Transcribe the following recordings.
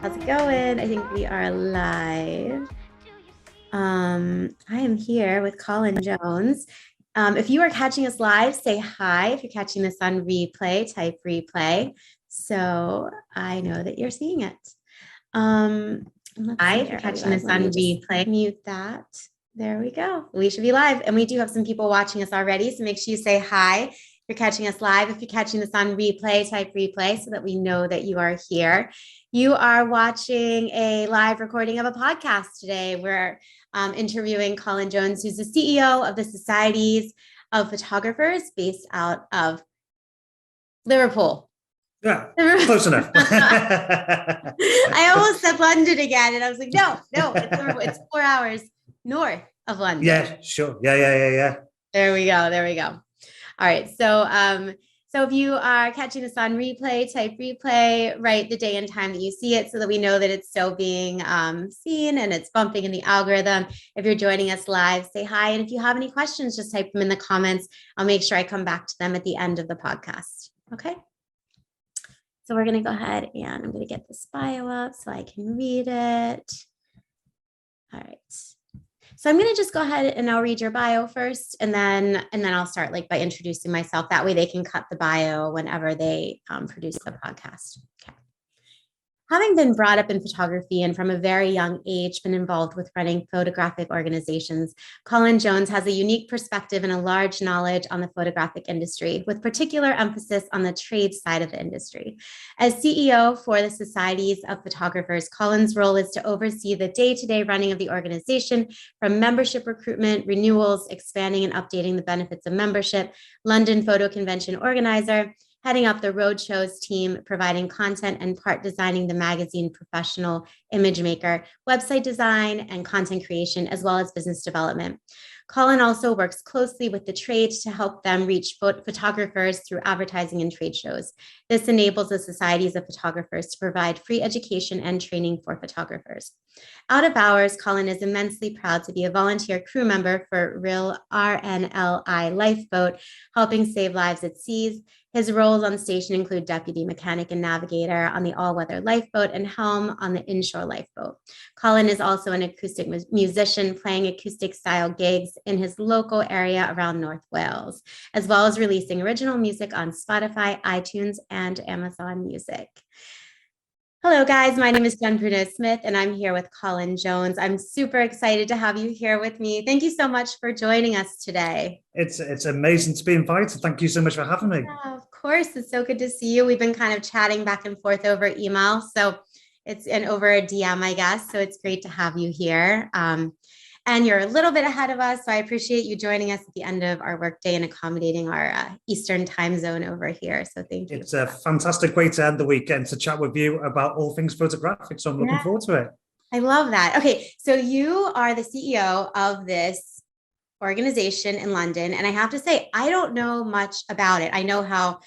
How's it going? I think we are live. I am here with Colin Jones. If you are catching us live, say hi. If you're catching this on replay, type replay. So I know that you're seeing it. Hi, if you're catching this on replay, mute that. There we go. We should be live. And we do have some people watching us already. So make sure you say hi. If you're catching us live, if you're catching this on replay, type replay so that we know that you are here. You are watching a live recording of a podcast today. We're interviewing Colin Jones, who's the CEO of the Societies of Photographers based out of Liverpool. Yeah, close enough. I almost said London again, and I was like, no, it's 4 hours north of London. Yeah, sure. Yeah. There we go. All right. So if you are catching this on replay, type replay, write the day and time that you see it so that we know that it's still being seen and it's bumping in the algorithm. If you're joining us live, say hi. And if you have any questions, just type them in the comments. I'll make sure I come back to them at the end of the podcast. Okay. So we're going to go ahead and I'm going to get this bio up so I can read it. All right. So I'm going to just go ahead and I'll read your bio first, and then I'll start by introducing myself. That way they can cut the bio whenever they produce the podcast. Okay. Having been brought up in photography and from a very young age been involved with running photographic organizations, Colin Jones has a unique perspective and a large knowledge on the photographic industry, with particular emphasis on the trade side of the industry. As CEO for the Societies of Photographers, Colin's role is to oversee the day-to-day running of the organization, from membership recruitment, renewals, expanding and updating the benefits of membership, London Photo Convention organizer, heading up the roadshows team, providing content and part designing the magazine professional image maker, website design and content creation, as well as business development. Colin also works closely with the trade to help them reach photographers through advertising and trade shows. This enables the Societies of Photographers to provide free education and training for photographers. Out of hours, Colin is immensely proud to be a volunteer crew member for Real RNLI Lifeboat, helping save lives at seas. His roles on station include deputy mechanic and navigator on the all-weather lifeboat and helm on the inshore lifeboat. Colin is also an acoustic musician, playing acoustic-style gigs in his local area around North Wales, as well as releasing original music on Spotify, iTunes, and Amazon Music. Hello, guys. My name is Jen Bruno-Smith, and I'm here with Colin Jones. I'm super excited to have you here with me. Thank you so much for joining us today. It's amazing to be invited. Thank you so much for having me. Yeah, of course. It's so good to see you. We've been kind of chatting back and forth over email, so over a DM, I guess. So it's great to have you here. And you're a little bit ahead of us, so I appreciate you joining us at the end of our workday and accommodating our Eastern time zone over here. So thank you. It's a fantastic way to end the weekend to chat with you about all things photographic. So I'm looking forward to it. I love that. Okay, so you are the CEO of this organization in London, and I have to say, I don't know much about it. I know how,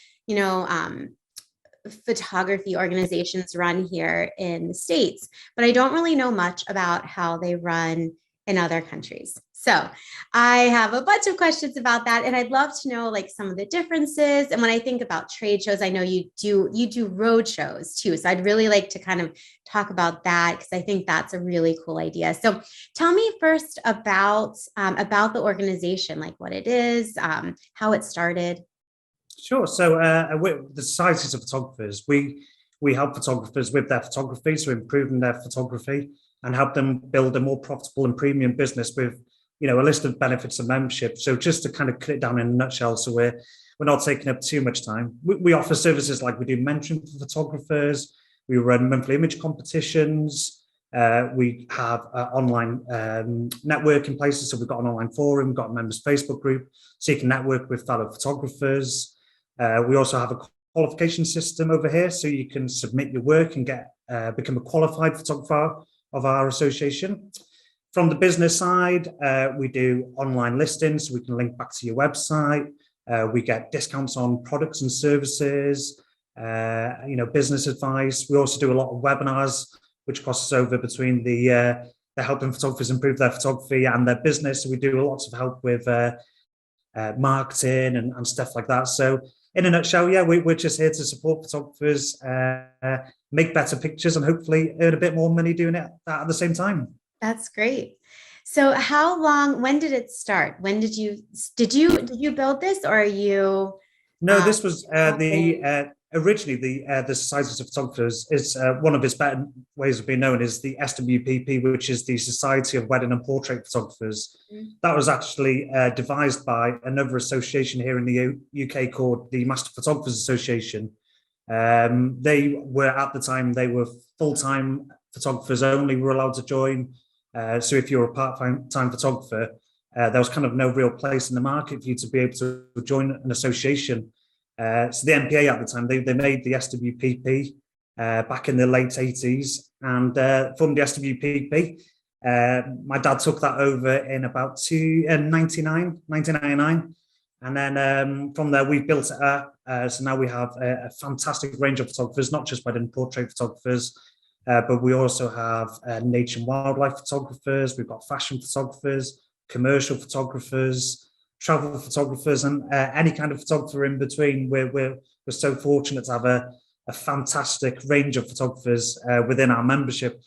photography organizations run here in the States, but I don't really know much about how they run in other countries. So I have a bunch of questions about that. And I'd love to know some of the differences. And when I think about trade shows, I know you do road shows too. So I'd really like to kind of talk about that, because I think that's a really cool idea. So tell me first about the organization, like what it is, how it started. Sure. So the Societies of Photographers, we help photographers with their photography, so improving their photography, and help them build a more profitable and premium business with, a list of benefits of membership. So just to kind of cut it down in a nutshell, so we're not taking up too much time. We offer services like we do mentoring for photographers. We run monthly image competitions. We have online networking places. So we've got an online forum, we've got a members Facebook group, so you can network with fellow photographers. We also have a qualification system over here, so you can submit your work and become a qualified photographer of our association. From the business side, we do online listings, so we can link back to your website. We get discounts on products and services, business advice. We also do a lot of webinars, which crosses over between the helping photographers improve their photography and their business. So we do lots of help with marketing and stuff like that. So in a nutshell, yeah, we're just here to support photographers, make better pictures, and hopefully earn a bit more money doing it at the same time. That's great. So how long, when did it start? When did you build this, or are you No, um this was the helping? originally the Society of Photographers is one of its better ways of being known is the SWPP, which is the Society of Wedding and Portrait Photographers. That was actually devised by another association here in the UK called the Master Photographers Association. They were at the time they were full-time photographers only were allowed to join. So if you're a part-time photographer, there was kind of no real place in the market for you to be able to join an association. So the MPA at the time, they made the SWPP back in the late 80s, and from the SWPP, my dad took that over in about 1999. And then from there, we've built it up. So now we have a fantastic range of photographers, not just wedding portrait photographers, but we also have nature and wildlife photographers. We've got fashion photographers, commercial photographers, travel photographers, and any kind of photographer in between. We're so fortunate to have a fantastic range of photographers within our membership.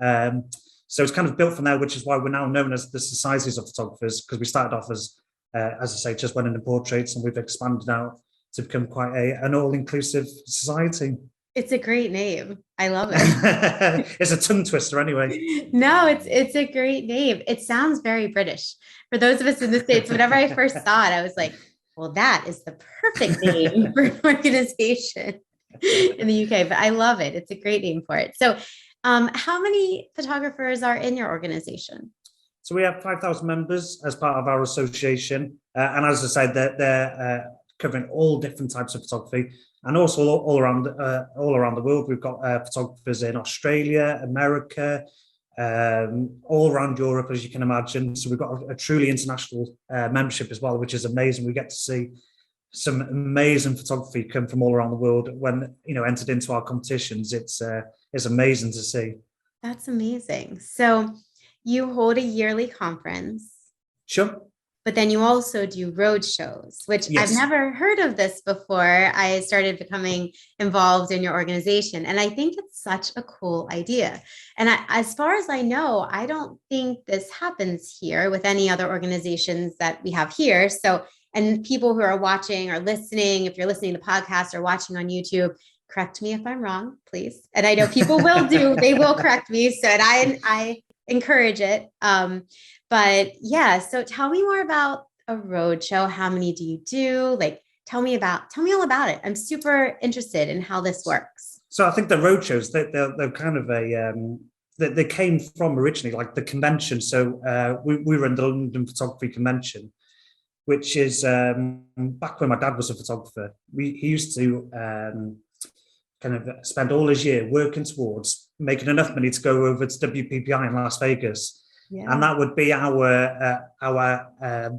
So it's kind of built from there, which is why we're now known as the Societies of Photographers, because we started off as I say, just wedding and portraits, and we've expanded out to become quite an all-inclusive society. It's a great name. I love it. It's a tongue twister anyway. No, it's a great name. It sounds very British. For those of us in the States, whenever I first saw it, I was like, well, that is the perfect name for an organization in the UK. But I love it. It's a great name for it. So how many photographers are in your organization? So we have 5,000 members as part of our association. And as I said, they're covering all different types of photography. And also all around the world, we've got photographers in Australia, America, all around Europe, as you can imagine. So we've got a truly international membership as well, which is amazing. We get to see some amazing photography come from all around the world when entered into our competitions. It's amazing to see. That's amazing. So you hold a yearly conference. Sure. But then you also do road shows, which Yes. I've never heard of this before. I started becoming involved in your organization. And I think it's such a cool idea. And as far as I know, I don't think this happens here with any other organizations that we have here. So, and people who are watching or listening, if you're listening to podcasts or watching on YouTube, correct me if I'm wrong, please. And I know people will they will correct me. So, and I encourage it. But yeah, so tell me more about a road show. How many do you do? Like, tell me all about it. I'm super interested in how this works. So I think the road shows, they're kind of they came from originally like the convention. So we were in the London Photography Convention, which is back when my dad was a photographer. He used to kind of spend all his year working towards making enough money to go over to WPPI in Las Vegas. Yeah. And that would be our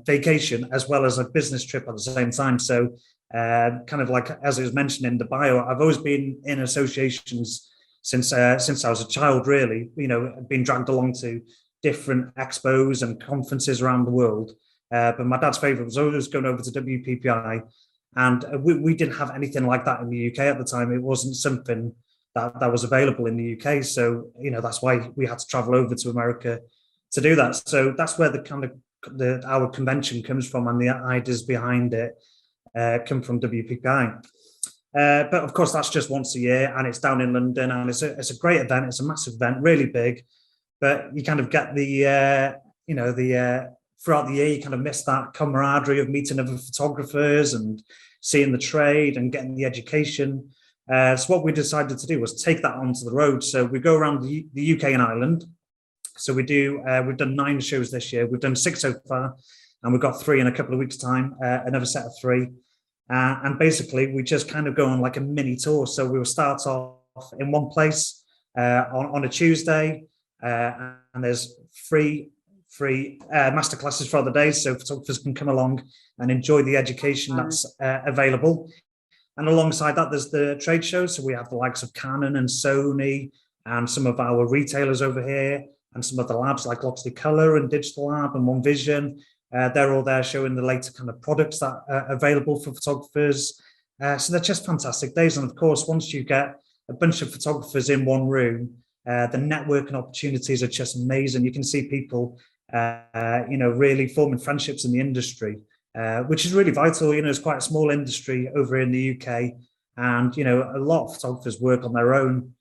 vacation as well as a business trip at the same time. So kind of like, as it was mentioned in the bio, I've always been in associations since I was a child, really, been dragged along to different expos and conferences around the world. But my dad's favorite was always going over to WPPI. And we didn't have anything like that in the UK at the time. It wasn't something that was available in the UK. So, that's why we had to travel over to America to do that. So that's where the kind of our convention comes from, and the ideas behind it come from WPPI. But of course, that's just once a year, and it's down in London, and it's a great event. It's a massive event, really big. But you kind of get the throughout the year, you kind of miss that camaraderie of meeting other photographers and seeing the trade and getting the education. So what we decided to do was take that onto the road. So we go around the UK and Ireland. So we've done 9 shows this year. We've done 6 so far, and we've got 3 in a couple of weeks' time, another set of 3. And basically, we just kind of go on like a mini tour. So we will start off in one place on a Tuesday, and there's free masterclasses for other days, so photographers can come along and enjoy the education that's available. And alongside that, there's the trade shows. So we have the likes of Canon and Sony and some of our retailers over here, and some of the labs like Loxley Colour and Digital Lab and One Vision. They're all there showing the later kind of products that are available for photographers. So they're just fantastic days. And of course, once you get a bunch of photographers in one room, the networking opportunities are just amazing. You can see people, really forming friendships in the industry, which is really vital. It's quite a small industry over in the UK, and a lot of photographers work on their own.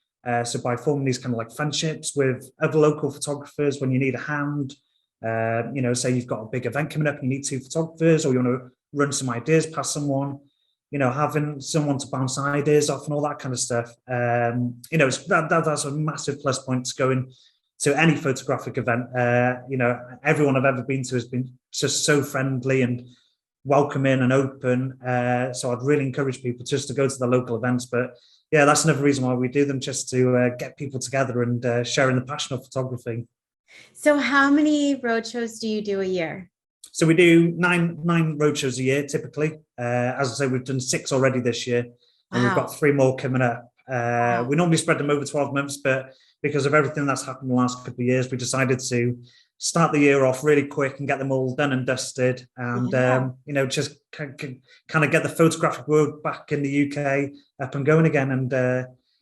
So by forming these kind of like friendships with other local photographers, when you need a hand, say you've got a big event coming up and you need two photographers, or you want to run some ideas past someone, having someone to bounce ideas off and all that kind of stuff. That's a massive plus point to going to any photographic event. Everyone I've ever been to has been just so friendly and welcoming and open. So I'd really encourage people just to go to the local events. But yeah, that's another reason why we do them, just to get people together and sharing the passion of photography. So how many roadshows do you do a year? So we do nine roadshows a year, typically. As I say, we've done 6 already this year, and we've got 3 more coming up. We normally spread them over 12 months, but because of everything that's happened in the last couple of years, we decided to start the year off really quick and get them all done and dusted, and just kind of get the photographic world back in the UK up and going again, and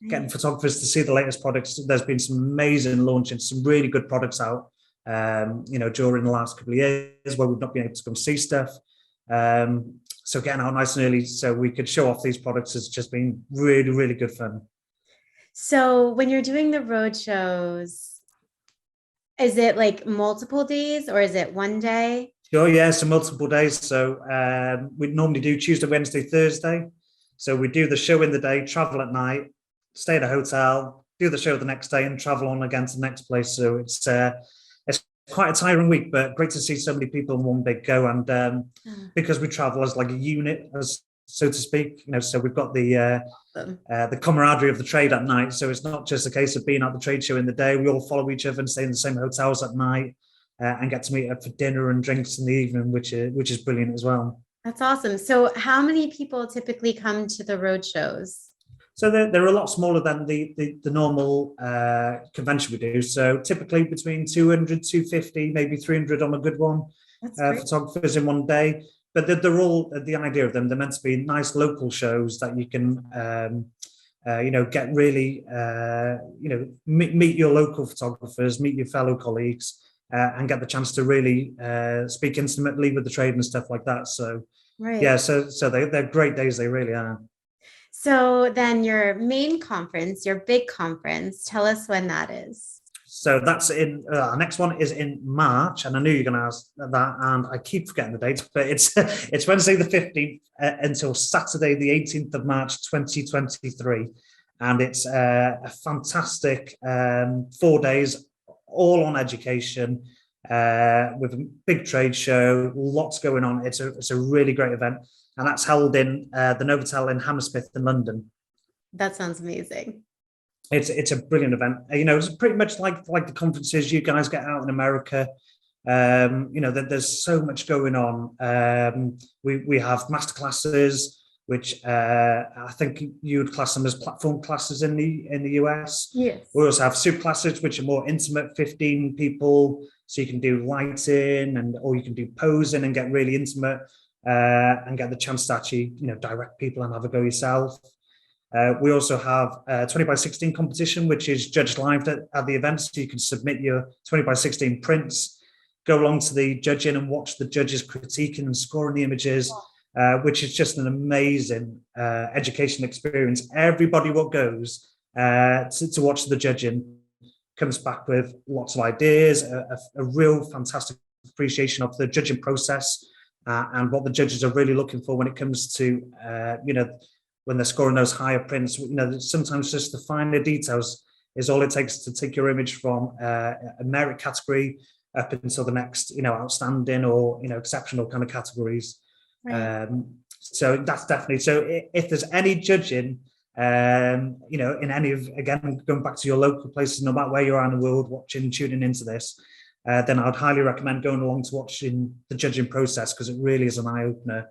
getting photographers to see the latest products. There's been some amazing launches, some really good products out, during the last couple of years where we've not been able to come see stuff. So getting out nice and early so we could show off these products has just been really, really good fun. So when you're doing the road shows, is it like multiple days or is it one day? Sure, yeah, so multiple days. So we normally do Tuesday, Wednesday, Thursday. So we do the show in the day, travel at night, stay at a hotel, do the show the next day, and travel on again to the next place. So it's quite a tiring week, but great to see so many people in one big go. And because we travel as like a unit, as so to speak, so we've got the camaraderie of the trade at night. So it's not just a case of being at the trade show in the day. We all follow each other and stay in the same hotels at night, and get to meet up for dinner and drinks in the evening, which is brilliant as well. That's awesome. So how many people typically come to the road shows? So they're a lot smaller than the normal convention we do. So typically between 200, 250, maybe 300 on a good one, photographers in one day. But they're all, the idea of them, they're meant to be nice local shows that you can, get really, meet your local photographers, meet your fellow colleagues, and get the chance to really speak intimately with the trade and stuff like that. So, yeah, so they're great days, they really are. So then your main conference, your big conference, tell us when that is. So that's in our next one is in March, and I knew you were going to ask that, and I keep forgetting the date, but it's Wednesday the 15th until Saturday the 18th of March 2023, and it's a fantastic 4 days, all on education, with a big trade show, lots going on. It's a really great event, and that's held in the Novotel in Hammersmith in London. That sounds amazing. It's a brilliant event. It's pretty much like the conferences you guys get out in America. There's so much going on. We have masterclasses, which I think you would class them as platform classes in the US. Yes. We also have super classes, which are more intimate, 15 people. So you can do lighting or you can do posing and get really intimate, and get the chance to actually, direct people and have a go yourself. We also have a 20x16 competition, which is judged live at the event. So you can submit your 20x16 prints, go along to the judging and watch the judges critiquing and scoring the images, which is just an amazing education experience. Everybody what goes to watch the judging comes back with lots of ideas, a real fantastic appreciation of the judging process, and what the judges are really looking for when it comes to, when they're scoring those higher prints. Sometimes just the finer details is all it takes to take your image from a merit category up until the next, outstanding or, exceptional kind of categories. Right. So that's definitely, so if there's any judging, in any of, again, going back to your local places, no matter where you are in the world, tuning into this, then I'd highly recommend going along to watching the judging process, because it really is an eye-opener.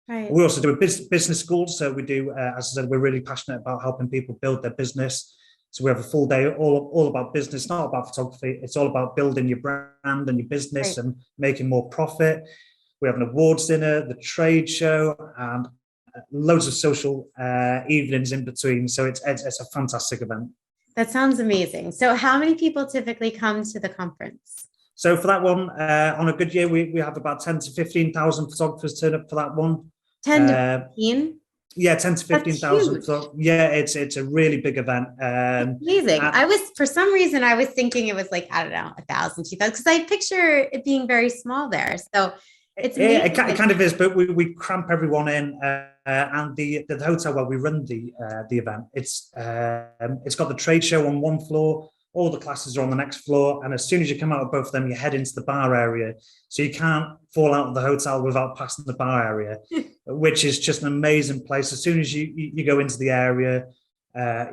Right. We also do a business school. So we do, as I said, we're really passionate about helping people build their business. So we have a full day all about business, not about photography. It's all about building your brand and your business, right, and making more profit. We have an awards dinner, the trade show, and loads of social evenings in between. So it's a fantastic event. That sounds amazing. So how many people typically come to the conference? So for that one, on a good year, we have about 10 to 15,000 photographers turn up for that one. 10 to 15? Yeah, 10 to That's 15,000. huge. Yeah, it's a really big event. Amazing. For some reason, I was thinking it was like, I don't know, 1,000, 2,000, because I picture it being very small there. So it's amazing. It kind of is, but we cramp everyone in, and the hotel where we run the event, it's got the trade show on one floor, all the classes are on the next floor, and as soon as you come out of both of them, you head into the bar area. So you can't fall out of the hotel without passing the bar area, which is just an amazing place. As soon as you go into the area,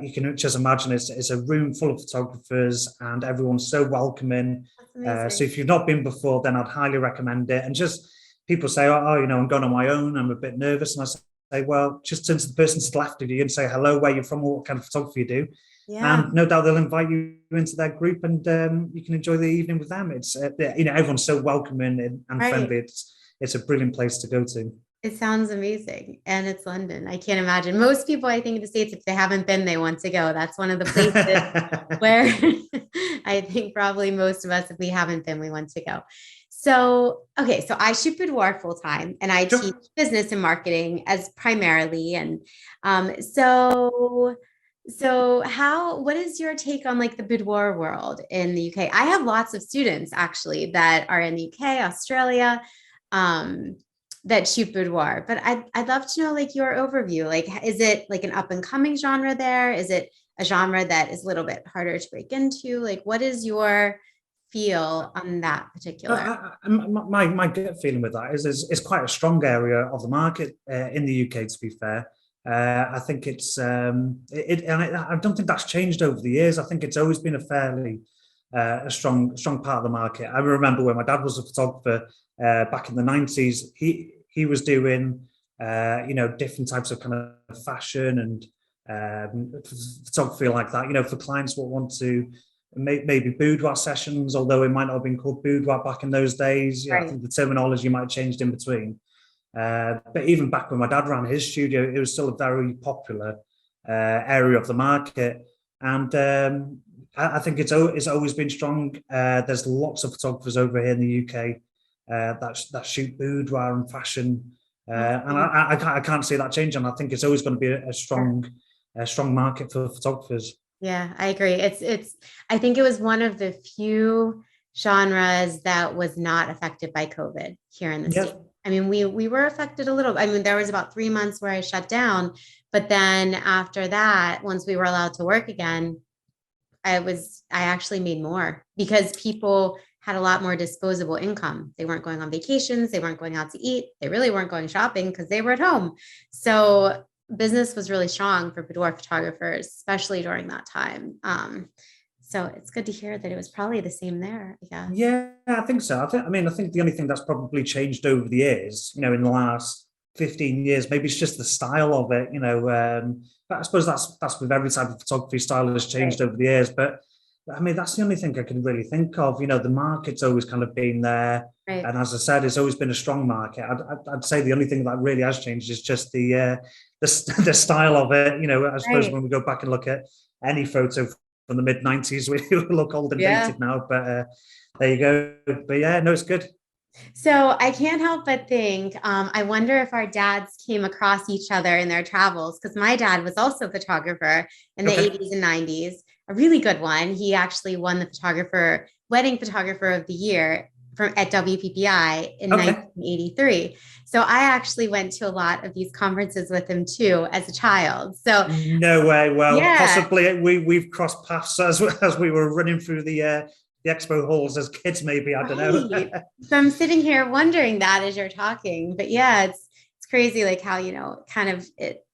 you can just imagine it's a room full of photographers, and everyone's so welcoming. So if you've not been before, then I'd highly recommend it. And just people say, oh, I'm going on my own, I'm a bit nervous, and I say, well, just turn to the person to the left of you and say hello, where you're from, what kind of photography you do. Yeah. And no doubt they'll invite you into their group, and you can enjoy the evening with them. It's everyone's so welcoming and friendly. It's a brilliant place to go to. It sounds amazing. And it's London. I can't imagine. Most people, I think, in the States, if they haven't been, they want to go. That's one of the places where I think probably most of us, if we haven't been, we want to go. So, okay. So I shoot boudoir full time, and I teach business and marketing as primarily. And what is your take on like the boudoir world in the UK? I have lots of students actually that are in the UK, Australia, that shoot boudoir, but I'd love to know like your overview. Like, is it like an up and coming genre there? Is it a genre that is a little bit harder to break into? Like, what is your feel on that particular? My gut feeling with that is it's quite a strong area of the market in the UK, to be fair. I think and I don't think that's changed over the years. I think it's always been a fairly a strong part of the market. I remember when my dad was a photographer back in the 90s, he was doing different types of kind of fashion and photography like that, for clients who want to maybe boudoir sessions, although it might not have been called boudoir back in those days. Right. I think the terminology might have changed in between. But even back when my dad ran his studio, it was still a very popular area of the market. And I think it's always been strong. There's lots of photographers over here in the UK that shoot boudoir and fashion. And I can't see that changing. I think it's always going to be a strong market for photographers. Yeah, I agree. I think it was one of the few genres that was not affected by COVID here in the States. I mean, we were affected a little. I mean, there was about 3 months where I shut down, but then after that, once we were allowed to work again, I actually made more because people had a lot more disposable income. They weren't going on vacations. They weren't going out to eat. They really weren't going shopping because they were at home. So business was really strong for boudoir photographers, especially during that time. So it's good to hear that it was probably the same there, I guess. Yeah, I think so. I think the only thing that's probably changed over the years, in the last 15 years, maybe it's just the style of it, but I suppose that's with every type of photography. Style has changed over the years, but I mean, that's the only thing I can really think of. The market's always kind of been there. Right. And as I said, it's always been a strong market. I'd say the only thing that really has changed is just the style of it. I suppose when we go back and look at any photo from the mid 90s, we look old and dated now, but there you go. But yeah, no, it's good. So I can't help but think, I wonder if our dads came across each other in their travels, because my dad was also a photographer in the 80s and 90s, a really good one. He actually won the wedding photographer of the year at WPPI in 1983. So I actually went to a lot of these conferences with him too as a child. So no way. Well, possibly we've crossed paths as we were running through the expo halls as kids, maybe. I don't know. So I'm sitting here wondering that as you're talking, but yeah, it's crazy, like how kind of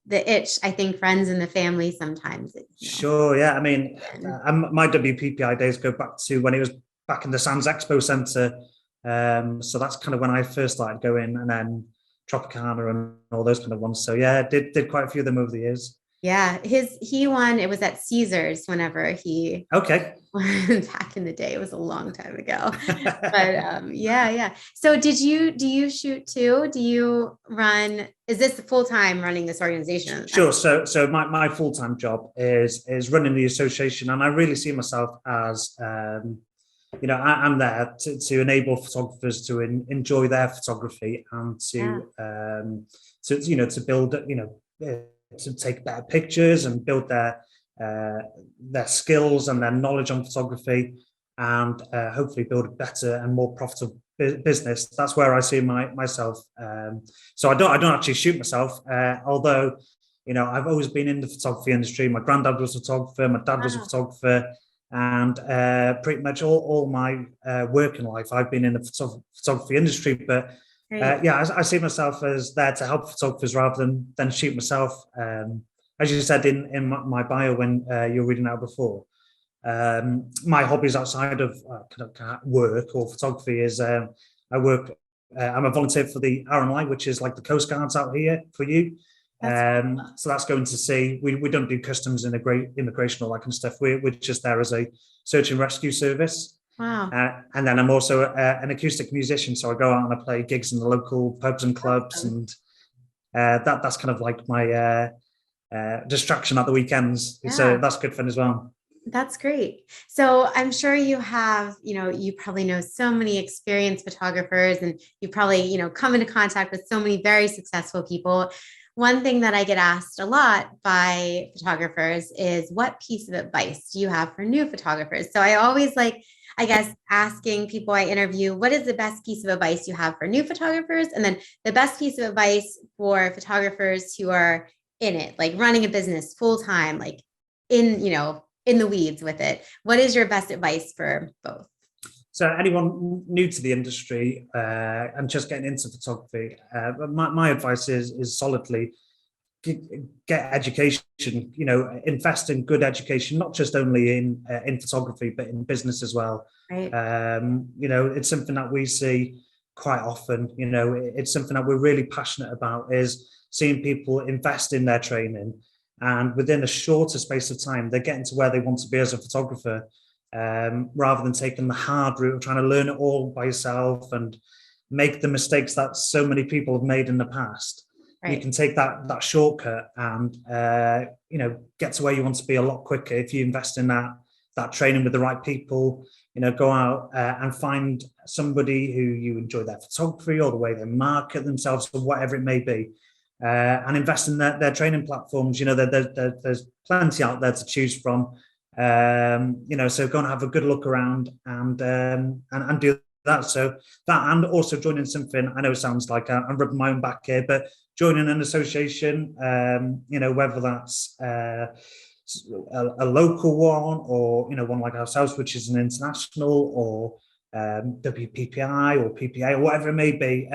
the itch. I think friends in the family sometimes. Sure, yeah. I mean, my WPPI days go back to when it was back in the Sands Expo Centre. So that's kind of when I first started going, and then Tropicana and all those kind of ones. So yeah, did quite a few of them over the years. Yeah, he won. It was at Caesars whenever he Okay. back in the day. It was a long time ago. But yeah, yeah. So do you shoot too? Do you run, is this full time running this organization? Sure. So my full-time job is running the association, and I really see myself as I'm there to enable photographers to enjoy their photography and Yeah. to build to take better pictures and build their skills and their knowledge on photography, and hopefully build a better and more profitable business. That's where I see myself. So I don't actually shoot myself, although I've always been in the photography industry. My granddad was a photographer, my dad was a Wow. photographer, and pretty much all my working life I've been in the photography industry. But Great. yeah, I see myself as there to help photographers rather than shoot myself. As you said in my bio when you were reading out before, my hobbies outside of work or photography is I work. I'm a volunteer for the RNLI, which is like the Coast Guards out here for you. That's So that's going to see. We don't do customs, immigration, all that kind of stuff. We're just there as a search and rescue service. wow. And then I'm also an acoustic musician, so I go out and I play gigs in the local pubs and clubs, Awesome. and that's kind of like my distraction at the weekends. So Yeah. that's good fun as well. That's great. So I'm sure you have, you probably know so many experienced photographers and you probably, come into contact with so many very successful people. One thing that I get asked a lot by photographers is what piece of advice do you have for new photographers? So I always like, I guess, asking people I interview, what is the best piece of advice you have for new photographers? And then the best piece of advice for photographers who are in it, like running a business full time, like in the weeds with it. What is your best advice for both? So anyone new to the industry and just getting into photography, my advice is solidly get education. Invest in good education, not just only in photography, but in business as well. Right. It's something that we see quite often. It's something that we're really passionate about, is seeing people invest in their training, and within a shorter space of time, they're getting to where they want to be as a photographer, rather than taking the hard route of trying to learn it all by yourself and make the mistakes that so many people have made in the past. Right. You can take that shortcut and get to where you want to be a lot quicker if you invest in that training with the right people. Go out and find somebody who you enjoy their photography or the way they market themselves or whatever it may be, and invest in their training platforms. There's plenty out there to choose from. So go and have a good look around and do that. So that, and also joining something. I know it sounds like I'm rubbing my own back here, but joining an association, whether that's a local one or one like ourselves, which is an international, or WPPI or PPA or whatever it may be.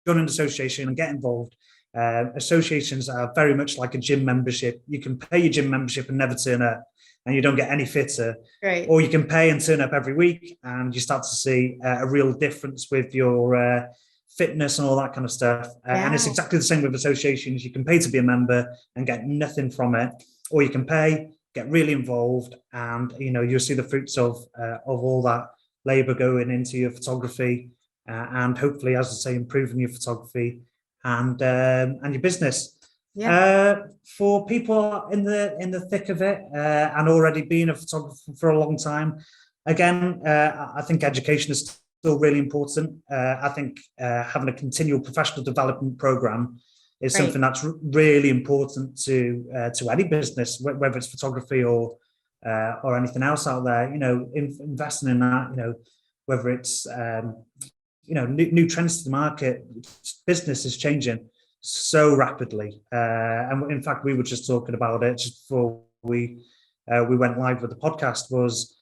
Join an association and get involved. Associations are very much like a gym membership. You can pay your gym membership and never turn up, and you don't get any fitter. Right. Or you can pay and turn up every week, and you start to see a real difference with your fitness and all that kind of stuff. And it's exactly the same with associations. You can pay to be a member and get nothing from it, or you can pay, get really involved, and you'll see the fruits of all that labor going into your photography, and hopefully, as I say, improving your photography and your business. Yeah. For people in the thick of it and already being a photographer for a long time, again, I think education is still really important. I think having a continual professional development program is something that's really important to any business, whether it's photography or anything else out there. Investing in that. Whether it's new trends to the market. Business is changing so rapidly, and in fact, we were just talking about it just before we went live with the podcast. Was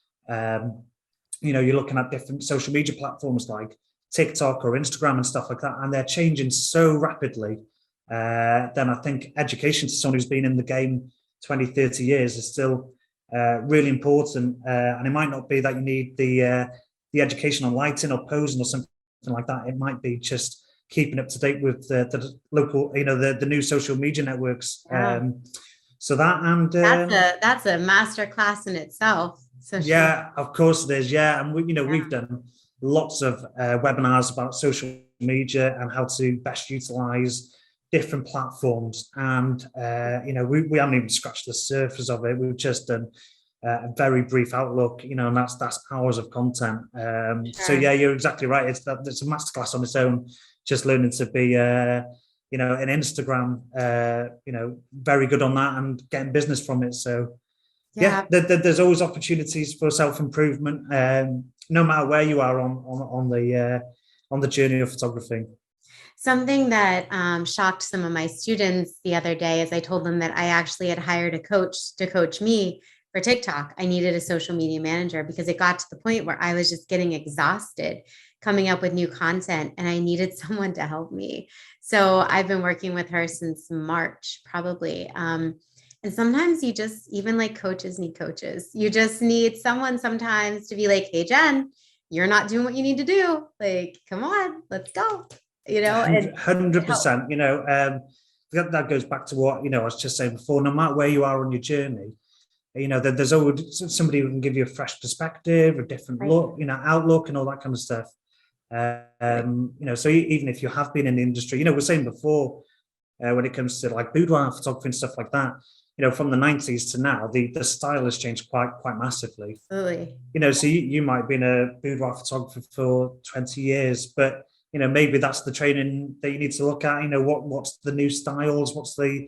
you're looking at different social media platforms like TikTok or Instagram and stuff like that, and they're changing so rapidly. Then I think education to someone who's been in the game 20, 30 years is still really important. And it might not be that you need the education on lighting or posing or something like that. It might be just keeping up to date with the local, the new social media networks. So that, and That's a master class in itself. So yeah, of course it is. Yeah, and yeah, we've done lots of webinars about social media and how to best utilize different platforms. And we haven't even scratched the surface of it. We've just done a very brief outlook, and that's hours of content. So sure. yeah, you're exactly right. It's a masterclass on its own. Just learning to be an Instagram, very good on that and getting business from it. So yeah, Yeah. there's always opportunities for self-improvement, no matter where you are on the journey of photography. Something that shocked some of my students the other day is I told them that I actually had hired a coach to coach me for TikTok. I needed a social media manager because it got to the point where I was just getting exhausted coming up with new content and I needed someone to help me. So I've been working with her since March, probably. And sometimes you just, even like coaches need coaches. You just need someone sometimes to be like, hey, Jen, you're not doing what you need to do. Like, come on, let's go. And it helps. 100%. That goes back to what I was just saying before. No matter where you are on your journey, there's always somebody who can give you a fresh perspective, a different Right. look, outlook, and all that kind of stuff. So even if you have been in the industry, we're saying before, when it comes to like boudoir photography and stuff like that, from the 90s to now, the style has changed quite massively. Absolutely. So you might have been a boudoir photographer for 20 years, but maybe that's the training that you need to look at. What's the new styles, what's the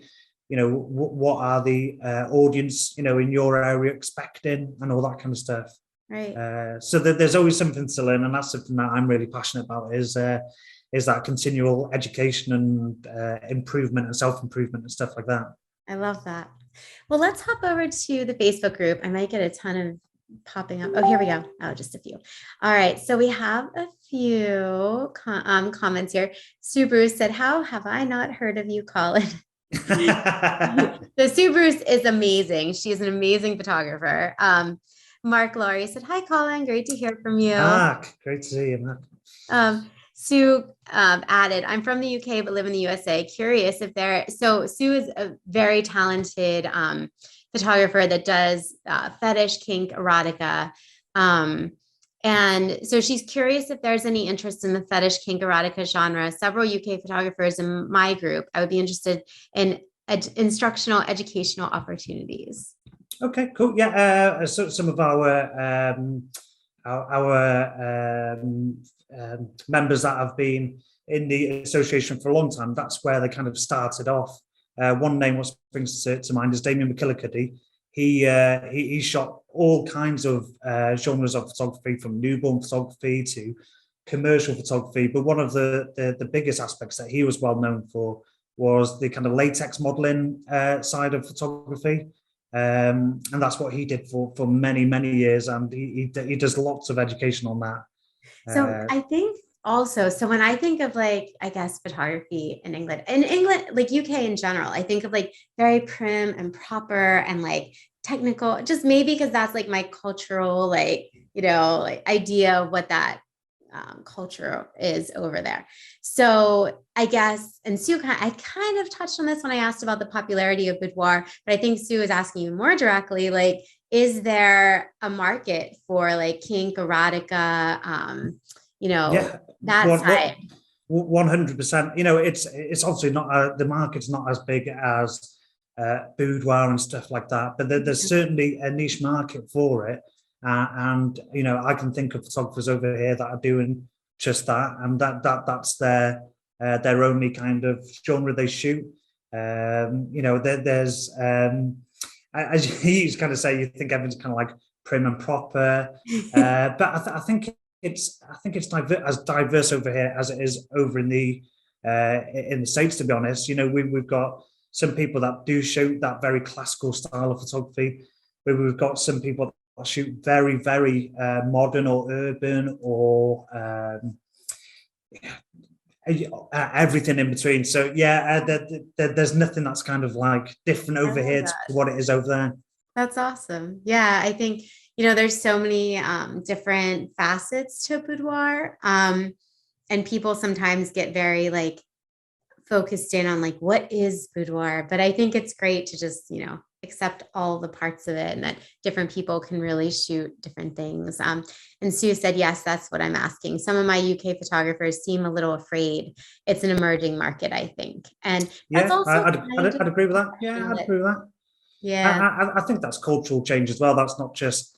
what are the audience in your area expecting, and all that kind of stuff. Right. So there's always something to learn, and that's something that I'm really passionate about, is that continual education and improvement and self-improvement and stuff like that. I love that. Well, let's hop over to the Facebook group. I might get a ton of popping up. Oh, here we go. Oh, just a few. All right. So we have a few comments here. Sue Bruce said, how have I not heard of you, Colin? So Sue Bruce is amazing. She's an amazing photographer. Mark Laurie said, hi, Colin. Great to hear from you. Mark, great to see you, Mark. Sue added, I'm from the UK, but live in the USA. Curious if so Sue is a very talented photographer that does fetish, kink, erotica. And so she's curious if there's any interest in the fetish, kink, erotica genre. Several UK photographers in my group, I would be interested in instructional, educational opportunities. Okay, cool. Yeah, so some of our members that have been in the association for a long time, that's where they kind of started off. One name what springs to mind is Damien McKillicuddy. He shot all kinds of genres of photography, from newborn photography to commercial photography. But one of the biggest aspects that he was well known for was the kind of latex modeling side of photography. And that's what he did for many years, and he does lots of education on that. So I think also, so when I think of like, I guess photography in England, like UK in general, I think of like very prim and proper and like technical, just maybe because that's like my cultural, like, like idea of what that culture is over there. So I guess, and Sue, I kind of touched on this when I asked about the popularity of boudoir, but I think Sue is asking you more directly, like, is there a market for like kink, erotica, Yeah, that side? 100%. It's obviously not the market's not as big as boudoir and stuff like that, but there's certainly a niche market for it. And I can think of photographers over here that are doing just that, and that's their only kind of genre they shoot. There's as you kind of say, you think everyone's kind of like prim and proper, but I think it's as diverse over here as it is over in the States. To be honest, we've got some people that do shoot that very classical style of photography, but we've got some people that shoot very modern or urban or everything in between. So yeah, there's nothing that's kind of like different over here to what it is over there. That's awesome. Yeah, I think, there's so many different facets to boudoir. And people sometimes get very like focused in on like, what is boudoir? But I think it's great to just, accept all the parts of it and that different people can really shoot different things. And Sue said, yes, that's what I'm asking. Some of my UK photographers seem a little afraid. It's an emerging market, I think. And that's also I'd agree with that. Yeah, I'd agree with that. Yeah. I think that's cultural change as well. That's not just,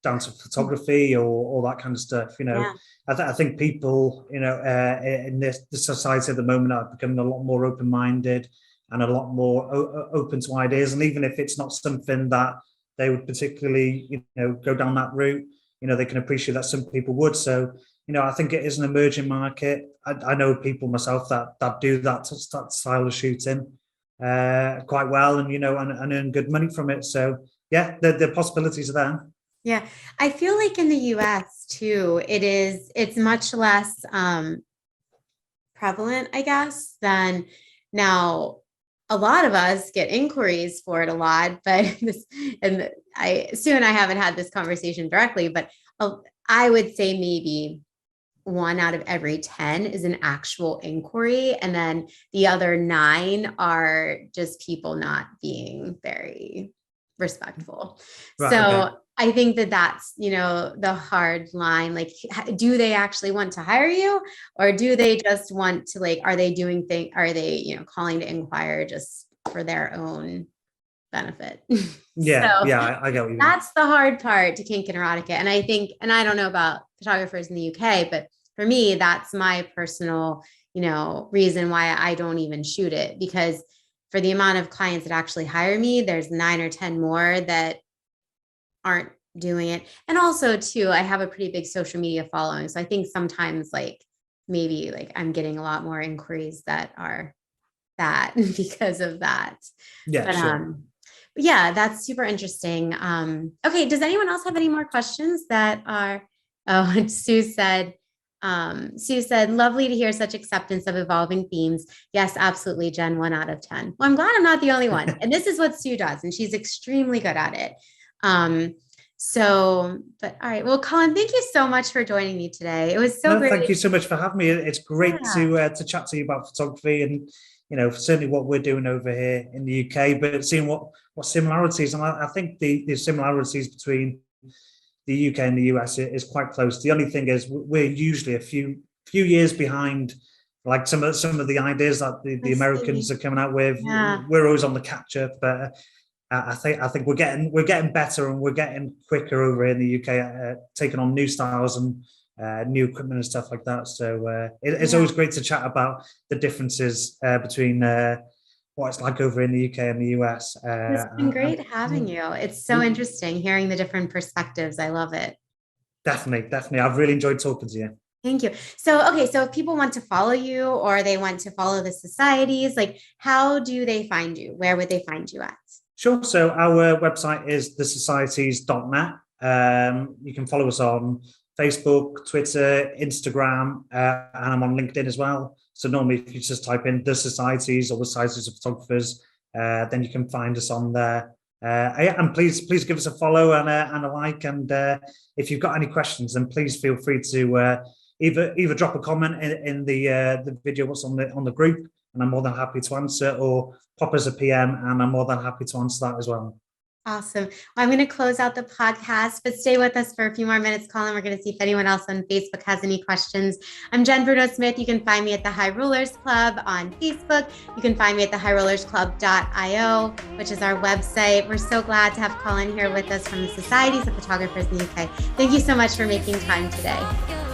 down to photography or all that kind of stuff. Yeah. I think people, in this society at the moment are becoming a lot more open-minded and a lot more open to ideas. And even if it's not something that they would particularly, go down that route, they can appreciate that some people would. So, I think it is an emerging market. I know people myself that do that style of shooting quite well, and and earn good money from it. So yeah, the possibilities are there. Yeah, I feel like in the US too, it's much less prevalent, I guess, than now. A lot of us get inquiries for it a lot, but Sue and I haven't had this conversation directly, but I would say maybe 1 out of every 10 is an actual inquiry. And then the other 9 are just people not being very respectful. Right, so okay. I think that's, the hard line. Like, do they actually want to hire you, or do they just want to, like, are they calling to inquire just for their own benefit? Yeah, So I get what you mean. that's the hard part to kink and erotica. And I think, and I don't know about photographers in the UK, but for me, that's my personal, reason why I don't even shoot it, because for the amount of clients that actually hire me, there's 9 or 10 more that aren't doing it. And also too, I have a pretty big social media following. So I think sometimes maybe I'm getting a lot more inquiries that are that because of that. Yeah, but, sure. But yeah, that's super interesting. Okay. Does anyone else have any more questions that are, oh, Sue said, lovely to hear such acceptance of evolving themes. Yes, absolutely, Jen, 1 out of 10. Well, I'm glad I'm not the only one. And this is what Sue does, and she's extremely good at it. But all right. Well, Colin, thank you so much for joining me today. It was so great. Thank you so much for having me. It's great to chat to you about photography and, certainly what we're doing over here in the UK, but seeing what similarities. And I think the similarities between the UK and the US is quite close. The only thing is we're usually a few years behind, like some of the ideas that the Americans are coming out with. Yeah. We're always on the catch up, but I think we're getting better and we're getting quicker over in the UK, taking on new styles and new equipment and stuff like that. So it's always great to chat about the differences between what it's like over in the UK and the US. It's been great having you. It's so interesting hearing the different perspectives. I love it. Definitely. I've really enjoyed talking to you. Thank you. So, okay. So if people want to follow you or they want to follow the societies, how do they find you? Where would they find you at? Sure. So our website is thesocieties.net. You can follow us on Facebook, Twitter, Instagram, and I'm on LinkedIn as well. So normally if you just type in the Societies or the Societies of Photographers, then you can find us on there. And please give us a follow and a like. And if you've got any questions, then please feel free to either drop a comment in the video what's on the group, and I'm more than happy to answer, or pop us a PM and I'm more than happy to answer that as well. Awesome. Well, I'm going to close out the podcast, but stay with us for a few more minutes, Colin. We're going to see if anyone else on Facebook has any questions. I'm Jen Bruno-Smith. You can find me at the High Rollers Club on Facebook. You can find me at the highrollersclub.io, which is our website. We're so glad to have Colin here with us from the Societies of Photographers in the UK. Thank you so much for making time today.